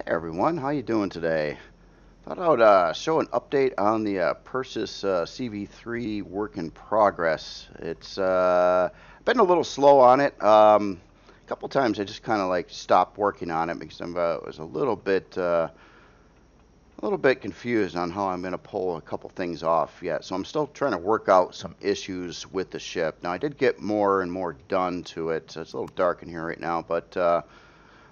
Hey everyone, how you doing today? Thought I would show an update on the Perses CV3 work in progress. It's been a little slow on it. A couple times I just kind of like stopped working on it because I was a little bit confused on how I'm going to pull a couple things off yet. So I'm still trying to work out some issues with the ship. Now I did get more and more done to it. So it's a little dark in here right now, but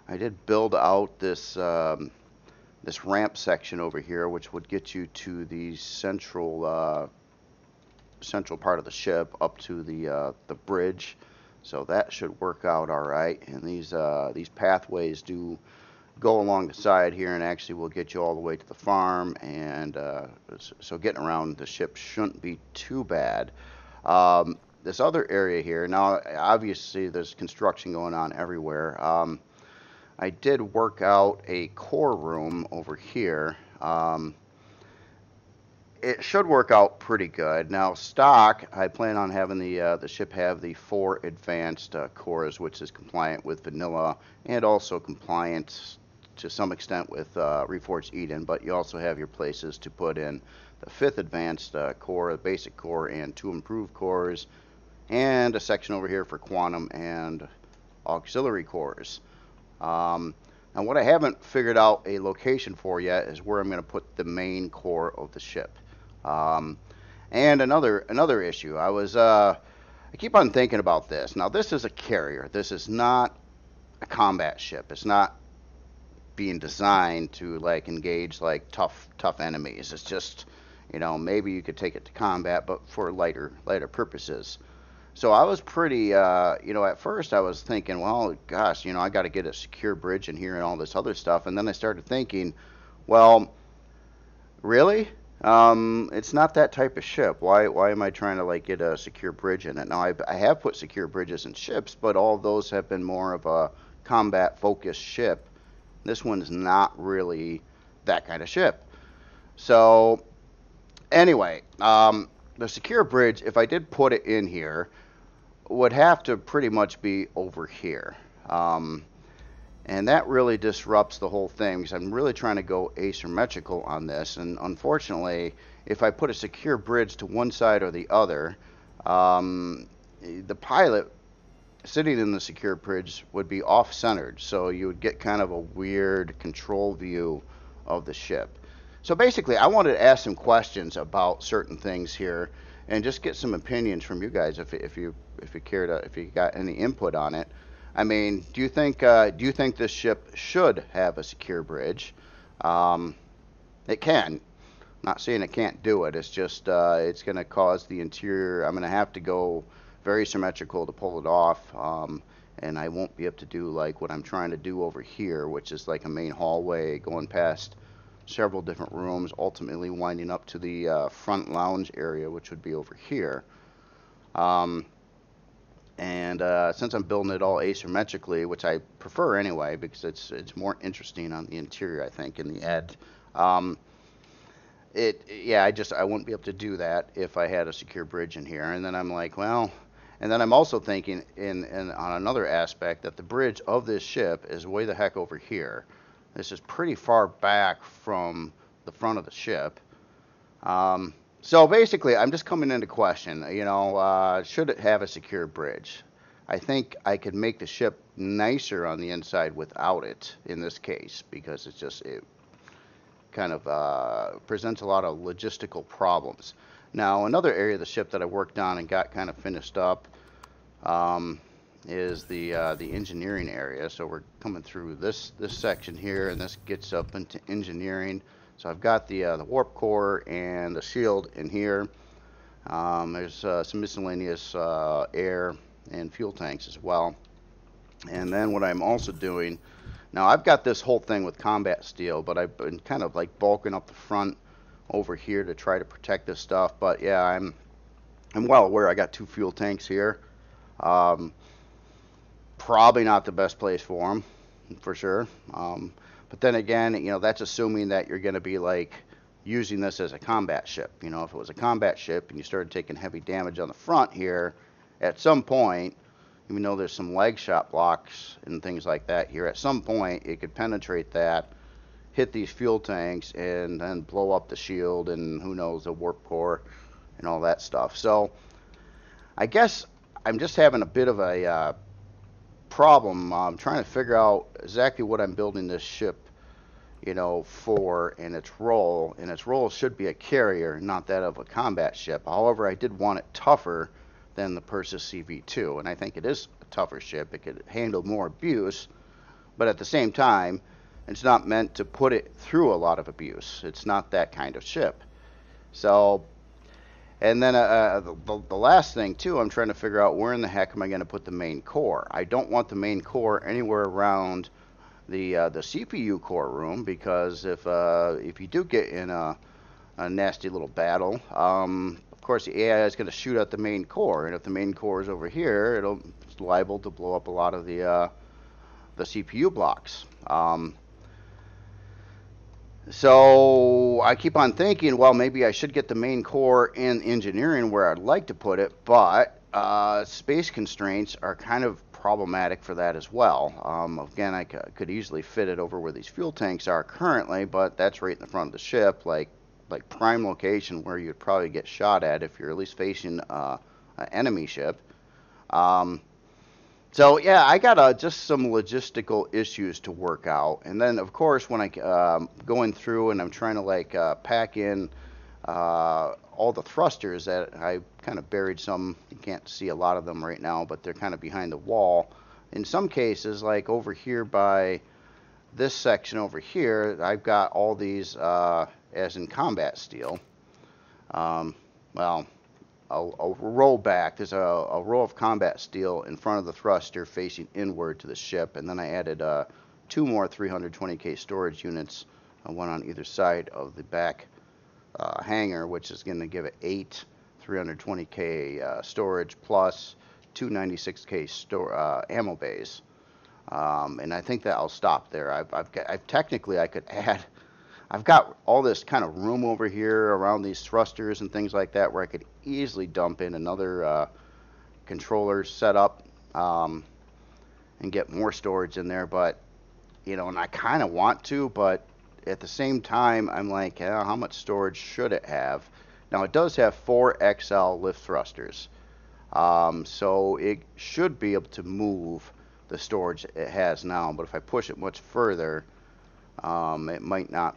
I did build out this ramp section over here, which would get you to the central part of the ship up to the bridge. So that should work out all right. And these pathways do go along the side here, and actually will get you all the way to the farm. And so getting around the ship shouldn't be too bad. This other area here, now obviously there's construction going on everywhere. I did work out a core room over here. It should work out pretty good. Now, stock, I plan on having the ship have the 4 advanced cores, which is compliant with vanilla and also compliant to some extent with Reforged Eden. But you also have your places to put in the 5th advanced core, the basic core, and 2 improved cores, and a section over here for quantum and auxiliary cores. Now what I haven't figured out a location for yet is where I'm going to put the main core of the ship. And another issue, I keep on thinking about this. Now this is a carrier. This is not a combat ship. It's not being designed to like engage like tough enemies. It's just, maybe you could take it to combat, but for lighter purposes. So I was pretty, at first I was thinking, well, gosh, I got to get a secure bridge in here and all this other stuff. And then I started thinking, well, really? It's not that type of ship. Why am I trying to like get a secure bridge in it? Now I have put secure bridges in ships, but all of those have been more of a combat focused ship. This one's not really that kind of ship. So anyway, the secure bridge, if I did put it in here, would have to pretty much be over here. And that really disrupts the whole thing because I'm really trying to go asymmetrical on this. And unfortunately, if I put a secure bridge to one side or the other, the pilot sitting in the secure bridge would be off-centered. So you would get kind of a weird control view of the ship. So basically, I wanted to ask some questions about certain things here, and just get some opinions from you guys if you care to, if you got any input on it. I mean, do you think this ship should have a secure bridge? It can. Not saying it can't do it. It's just it's going to cause the interior. I'm going to have to go very symmetrical to pull it off, and I won't be able to do like what I'm trying to do over here, which is like a main hallway going past several different rooms, ultimately winding up to the front lounge area, which would be over here. And since I'm building it all asymmetrically, which I prefer anyway, because it's more interesting on the interior, I think, in the ed. I wouldn't be able to do that if I had a secure bridge in here. And then I'm like, well, and then I'm also thinking in on another aspect that the bridge of this ship is way the heck over here. This is pretty far back from the front of the ship. So basically, I'm just coming into question, should it have a secure bridge? I think I could make the ship nicer on the inside without it in this case, because it kind of presents a lot of logistical problems. Now, another area of the ship that I worked on and got kind of finished up is the engineering area. So we're coming through this section here, and this gets up into engineering. So I've got the warp core and the shield in here. There's some miscellaneous air and fuel tanks as well. And then what I'm also doing, now I've got this whole thing with combat steel, but I've been kind of like bulking up the front over here to try to protect this stuff. But yeah, I'm well aware I got 2 fuel tanks here. Probably not the best place for them, for sure. But then again, that's assuming that you're going to be like using this as a combat ship. If it was a combat ship and you started taking heavy damage on the front here, at some point, even though there's some leg shot blocks and things like that here, at some point it could penetrate that hit these fuel tanks and then blow up the shield and who knows, the warp core and all that stuff. So I guess I'm just having a bit of a problem. I'm trying to figure out exactly what I'm building this ship, for in its role. And its role should be a carrier, not that of a combat ship. However, I did want it tougher than the Perses CV2, and I think it is a tougher ship. It could handle more abuse, but at the same time, it's not meant to put it through a lot of abuse. It's not that kind of ship. So, and then the last thing too, I'm trying to figure out where in the heck am I going to put the main core. I don't want the main core anywhere around the CPU core room, because if you do get in a nasty little battle, of course the AI is going to shoot at the main core, and if the main core is over here, it's liable to blow up a lot of the CPU blocks. So I keep on thinking, well, maybe I should get the main core in engineering where I'd like to put it, but space constraints are kind of problematic for that as well. Again, I could easily fit it over where these fuel tanks are currently, but that's right in the front of the ship, like prime location where you'd probably get shot at if you're at least facing an enemy ship. So yeah, I got just some logistical issues to work out, and then of course when I going through and I'm trying to pack in all the thrusters that I kind of buried some. You can't see a lot of them right now, but they're kind of behind the wall. In some cases, like over here by this section over here, I've got all these as in combat steel. Well, I'll roll back. There's a row of combat steel in front of the thruster facing inward to the ship, and then I added 2 more 320K storage units, one on either side of the back hangar, which is going to give it 8 320K storage plus 2 96K ammo bays. And I think that I'll stop there. Technically I could add. I've got all this kind of room over here around these thrusters and things like that where I could easily dump in another controller setup and get more storage in there. But, and I kind of want to, but at the same time, I'm like, how much storage should it have? Now, it does have 4 XL lift thrusters. So it should be able to move the storage it has now. But if I push it much further, it might not.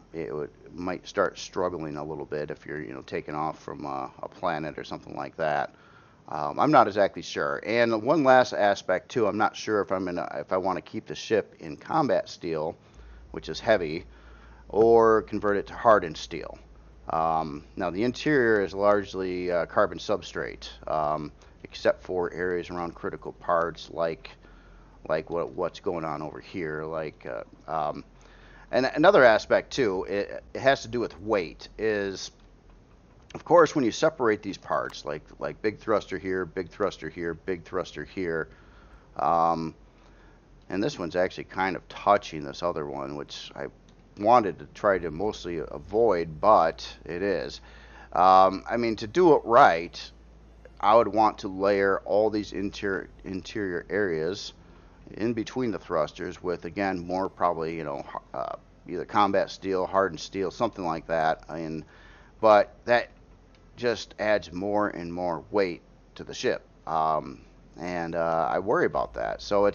Might start struggling a little bit if you're, taking off from a planet or something like that. I'm not exactly sure. And one last aspect too, I'm not sure if I want to keep the ship in combat steel, which is heavy, or convert it to hardened steel. Now the interior is largely carbon substrate, except for areas around critical parts like what's going on over here, and another aspect too, it has to do with weight, is of course when you separate these parts, like big thruster here, big thruster here, big thruster here, and this one's actually kind of touching this other one, which I wanted to try to mostly avoid, but it is. I mean, to do it right, I would want to layer all these interior areas in between the thrusters with, again, more probably, either combat steel, hardened steel, something like that. But that just adds more and more weight to the ship, and I worry about that. So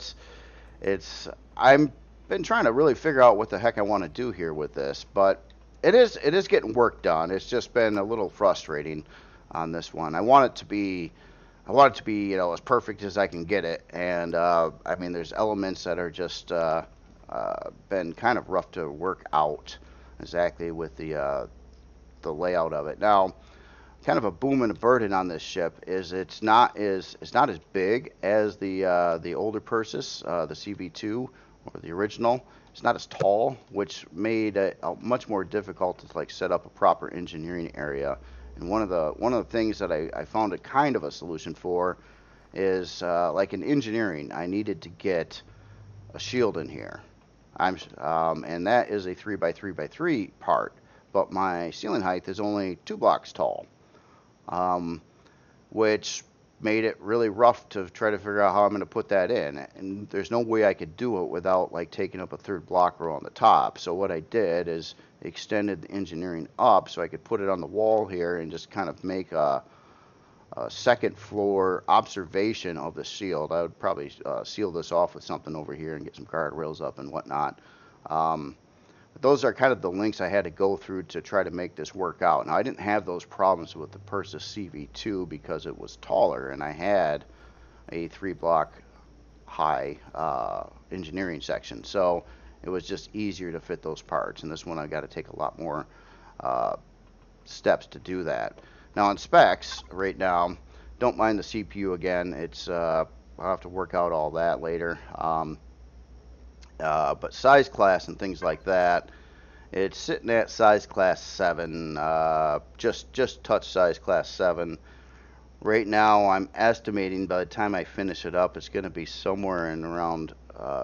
I'm been trying to really figure out what the heck I want to do here with this, but it is getting work done. It's just been a little frustrating on this one. I want it to be as perfect as I can get it, and I mean, there's elements that are just been kind of rough to work out exactly with the layout of it. Now, kind of a boom and a burden on this ship is it's not as big as the older Perses, the CV2 or the original. It's not as tall, which made it much more difficult to set up a proper engineering area. And one of the things that I found a kind of a solution for is in engineering, I needed to get a shield in here. And that is a 3x3x3 part, but my ceiling height is only 2 blocks tall, which made it really rough to try to figure out how I'm going to put that in. And there's no way I could do it without like taking up a third block row on the top. So what I did is extended the engineering up so I could put it on the wall here and just kind of make a second floor observation of the shield. I would probably seal this off with something over here and get some guardrails up and whatnot. But those are kind of the links I had to go through to try to make this work out. Now, I didn't have those problems with the Perses CV2 because it was taller and I had a 3-block high engineering section. So it was just easier to fit those parts. And this one I got to take a lot more steps to do that. Now on specs right now, don't mind the CPU again. It's I'll have to work out all that later. But size class and things like that, it's sitting at size class 7, just touch size class 7. Right now I'm estimating by the time I finish it up, it's going to be somewhere in around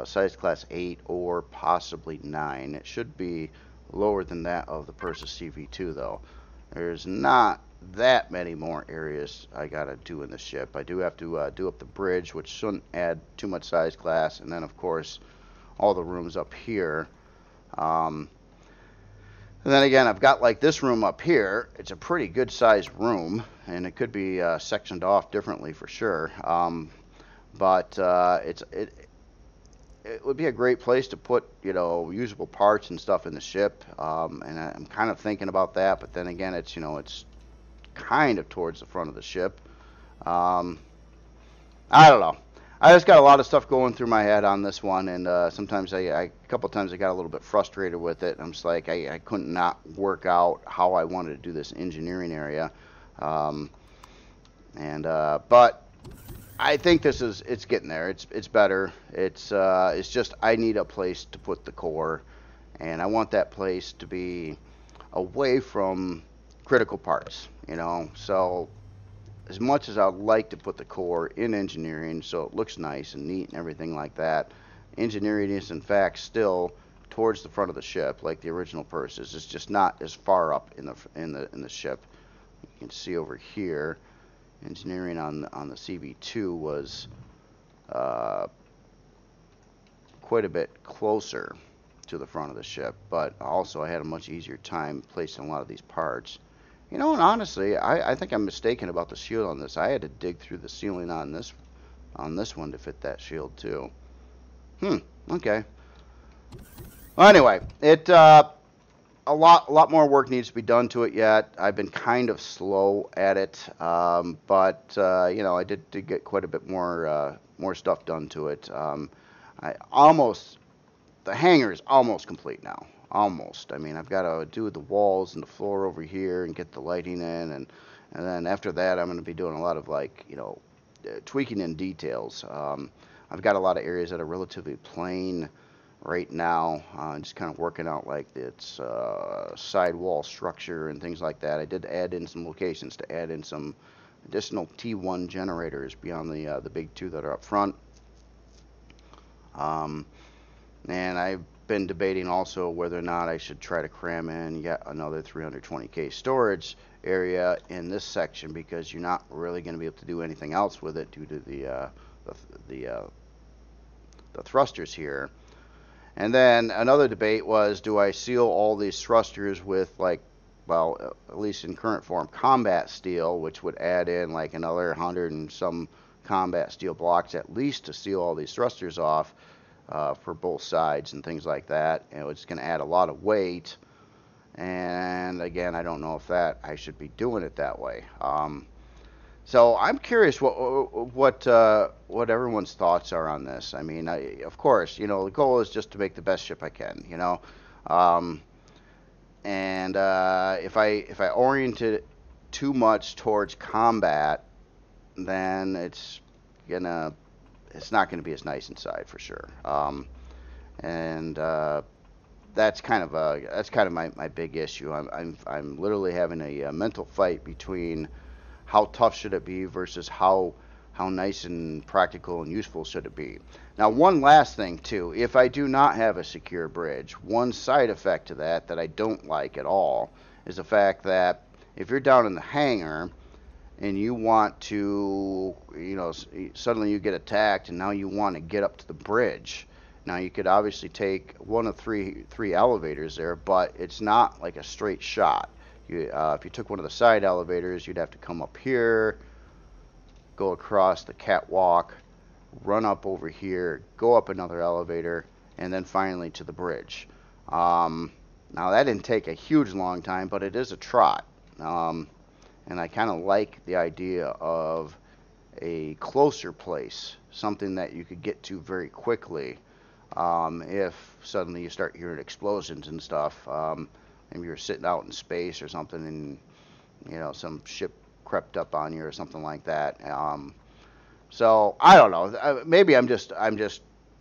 size class 8 or possibly 9. It should be lower than that of the Perses CV2 though. There's not that many more areas I gotta do in the ship. I do have to do up the bridge, which shouldn't add too much size class, and then of course all the rooms up here. And then again, I've got like this room up here. It's a pretty good sized room, and it could be sectioned off differently for sure. But it would be a great place to put, you know, usable parts and stuff in the ship. And I'm kind of thinking about that, but then again, it's, you know, it's kind of towards the front of the ship. I don't know. I just got a lot of stuff going through my head on this one, and sometimes a couple times I got a little bit frustrated with it. I'm just like, I couldn't not work out how I wanted to do this engineering area. But I think it's getting there. It's better. It's just I need a place to put the core, and I want that place to be away from critical parts, you know. So as much as I'd like to put the core in engineering so it looks nice and neat and everything like that, engineering is in fact still towards the front of the ship like the original Perses. It's just not as far up in the ship. You can see over here, engineering on the CV2 was quite a bit closer to the front of the ship, but also I had a much easier time placing a lot of these parts. You know, and honestly, I think I'm mistaken about the shield on this. I had to dig through the ceiling on this one to fit that shield too. Okay. Well, anyway, a lot more work needs to be done to it yet. I've been kind of slow at it, but you know, I did get quite a bit more stuff done to it. The hangar is almost complete now. Almost. I mean, I've got to do the walls and the floor over here and get the lighting in, and then after that, I'm going to be doing a lot of, like, you know, tweaking in details. I've got a lot of areas that are relatively plain right now, just kind of working out like its sidewall structure and things like that. I did add in some locations to add in some additional T1 generators beyond the big 2 that are up front. And I've been debating also whether or not I should try to cram in yet another 320K storage area in this section, because you're not really going to be able to do anything else with it due to the thrusters here. And then another debate was, do I seal all these thrusters with, like, well, at least in current form, combat steel, which would add in like another 100 and some combat steel blocks at least to seal all these thrusters off for both sides and things like that. And it's going to add a lot of weight. And again, I don't know if I should be doing it that way. So I'm curious what everyone's thoughts are on this. I mean, of course, you know, the goal is just to make the best ship I can, you know. If I orient it too much towards combat, then it's not gonna be as nice inside for sure. That's kind of my big issue. I'm literally having a mental fight between how tough should it be versus how nice and practical and useful should it be. Now, one last thing too, if I do not have a secure bridge, one side effect to that I don't like at all is the fact that if you're down in the hangar and you want to, suddenly you get attacked, and now you want to get up to the bridge. Now you could obviously take one of three elevators there, but it's not like a straight shot. If you took one of the side elevators, you'd have to come up here, go across the catwalk, run up over here, go up another elevator, and then finally to the bridge. Now that didn't take a huge long time, but it is a trot. And I kind of like the idea of a closer place, something that you could get to very quickly. If suddenly you start hearing explosions and stuff, maybe you're sitting out in space or something, and some ship crept up on you or something like that. So I don't know. Maybe I'm just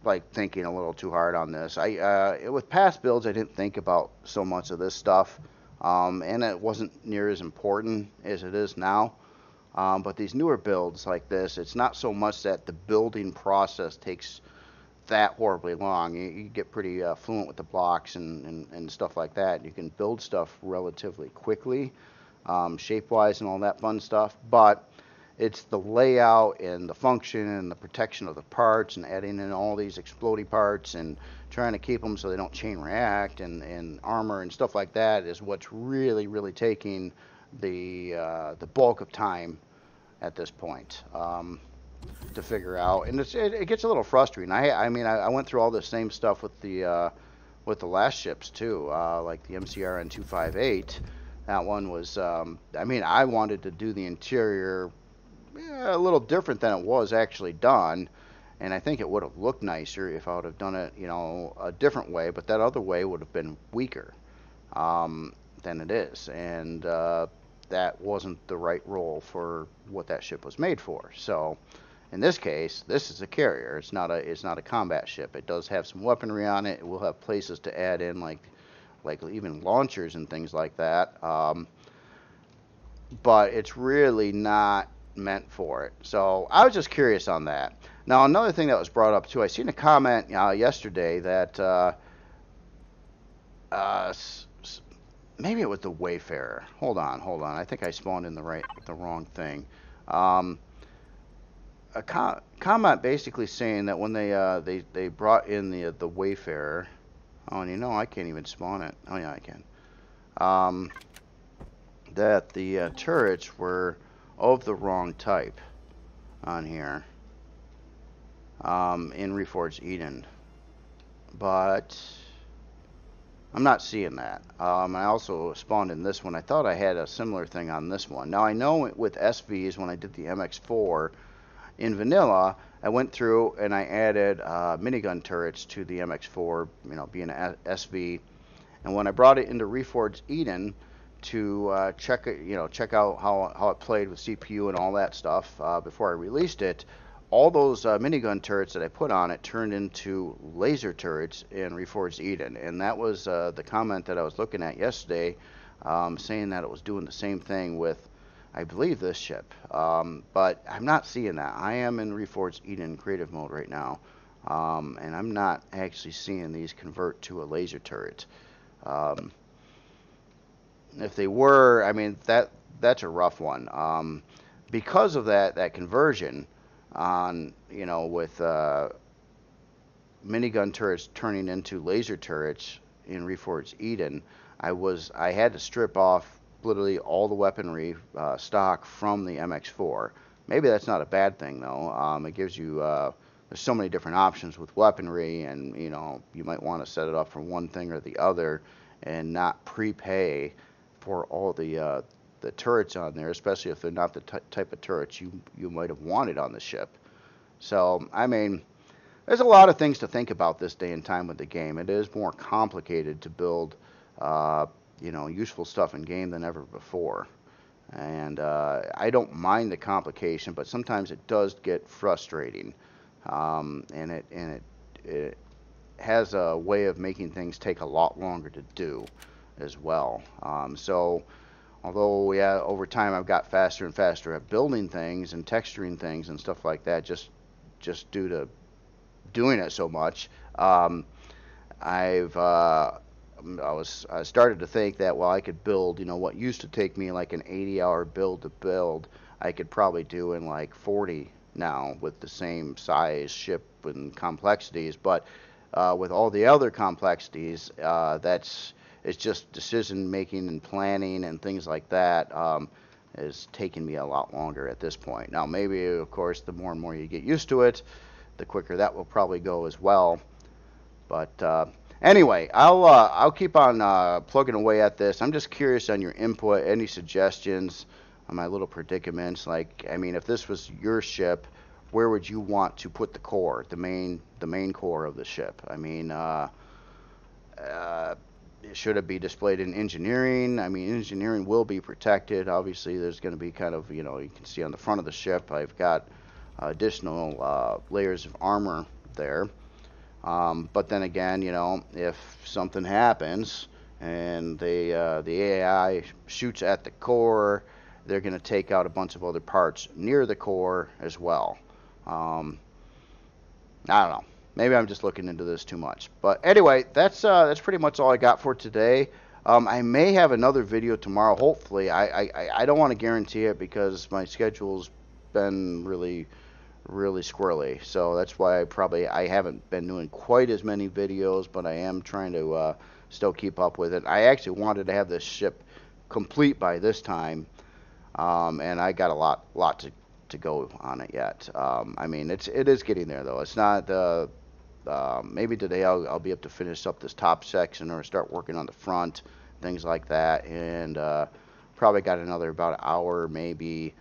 like thinking a little too hard on this. With past builds, I didn't think about so much of this stuff, and it wasn't near as important as it is now. But these newer builds like this, it's not so much that the building process takes that horribly long. You get pretty fluent with the blocks and stuff like that. You can build stuff relatively quickly, shape-wise and all that fun stuff. But it's the layout and the function and the protection of the parts and adding in all these explodey parts and trying to keep them so they don't chain react and armor and stuff like that is what's really, really taking the bulk of time at this point. To figure out, and it gets a little frustrating. I mean, I went through all the same stuff with the last ships too, like the MCRN 258. That one was, I mean, I wanted to do the interior a little different than it was actually done, and I think it would have looked nicer if I would have done it, a different way. But that other way would have been weaker than it is, and that wasn't the right role for what that ship was made for. So in this case, this is a carrier. It's not a combat ship. It does have some weaponry on it. It will have places to add in like even launchers and things like that. But it's really not meant for it. So I was just curious on that. Now another thing that was brought up too, I seen a comment yesterday that maybe it was the Wayfarer. Hold on. I think I spawned in the wrong thing. A comment basically saying that when they brought in the Wayfarer, oh, and I can't even spawn it. Oh yeah, I can. That the turrets were of the wrong type on here in Reforged Eden, but I'm not seeing that. I also spawned in this one. I thought I had a similar thing on this one. Now I know with SVs, when I did the MX4 in vanilla, I went through and I added minigun turrets to the MX4, being an SV. And when I brought it into Reforged Eden to check out how it played with CPU and all that stuff before I released it, all those minigun turrets that I put on it turned into laser turrets in Reforged Eden. And that was the comment that I was looking at yesterday, saying that it was doing the same thing with, I believe, this ship. But I'm not seeing that. I am in Reforged Eden creative mode right now, and I'm not actually seeing these convert to a laser turret. If they were, I mean, that's a rough one. Because of that conversion on, with minigun turrets turning into laser turrets in Reforged Eden, I had to strip off literally all the weaponry stock from the MX4. Maybe that's not a bad thing though. It gives you there's so many different options with weaponry, and you might want to set it up for one thing or the other, and not prepay for all the turrets on there, especially if they're not the type of turrets you might have wanted on the ship. So I mean, there's a lot of things to think about this day and time with the game. It is more complicated to build useful stuff in game than ever before. And I don't mind the complication, but sometimes it does get frustrating. And it has a way of making things take a lot longer to do as well. So although over time I've got faster and faster at building things and texturing things and stuff like that, just due to doing it so much, I started to think that, well, I could build, what used to take me like an 80-hour build to build, I could probably do in like 40 now with the same size ship and complexities. But with all the other complexities, it's just decision making and planning and things like that. Is taking me a lot longer at this point. Now, maybe, of course, the more and more you get used to it, the quicker that will probably go as well. But anyway, I'll keep on plugging away at this. I'm just curious on your input, any suggestions on my little predicaments. Like, I mean, if this was your ship, where would you want to put the core, the main core of the ship? I mean, should it be displayed in engineering? I mean, engineering will be protected. Obviously, there's going to be kind of, you can see on the front of the ship, I've got additional layers of armor there. But then again, if something happens and the AI shoots at the core, they're going to take out a bunch of other parts near the core as well. I don't know. Maybe I'm just looking into this too much. But anyway, that's pretty much all I got for today. I may have another video tomorrow, hopefully. I don't want to guarantee it because my schedule's been really squirrely. So that's why I haven't been doing quite as many videos, but I am trying to still keep up with it. I actually wanted to have this ship complete by this time, and I got a lot to go on it yet. I mean, it is getting there though. It's not maybe today I'll be able to finish up this top section or start working on the front, things like that, and probably got another about an hour maybe,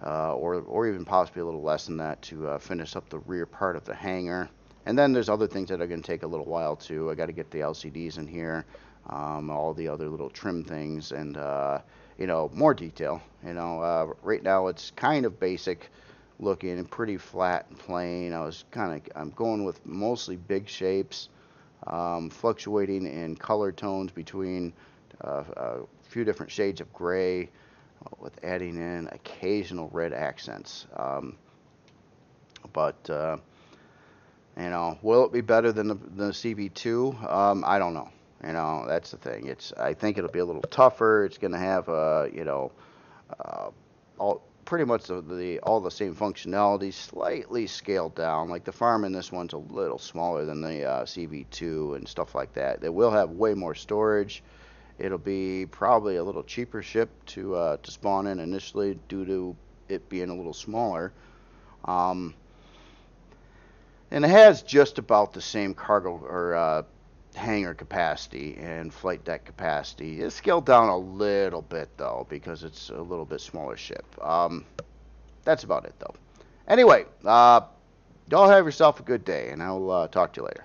or even possibly a little less than that to finish up the rear part of the hangar. And then there's other things that are going to take a little while too. I got to get the LCDs in here, all the other little trim things, and more detail. Right now it's kind of basic looking and pretty flat and plain. I'm going with mostly big shapes, fluctuating in color tones between a few different shades of gray, with adding in occasional red accents. But will it be better than the CV2? I don't know. That's the thing. I think it'll be a little tougher. It's going to have pretty much all the same functionality, slightly scaled down. Like the farm in this one's a little smaller than the CV2 and stuff like that. They will have way more storage. It'll be probably a little cheaper ship to spawn in initially due to it being a little smaller. And it has just about the same cargo or hangar capacity and flight deck capacity. It's scaled down a little bit though because it's a little bit smaller ship. That's about it though. Anyway, y'all have yourself a good day, and I'll talk to you later.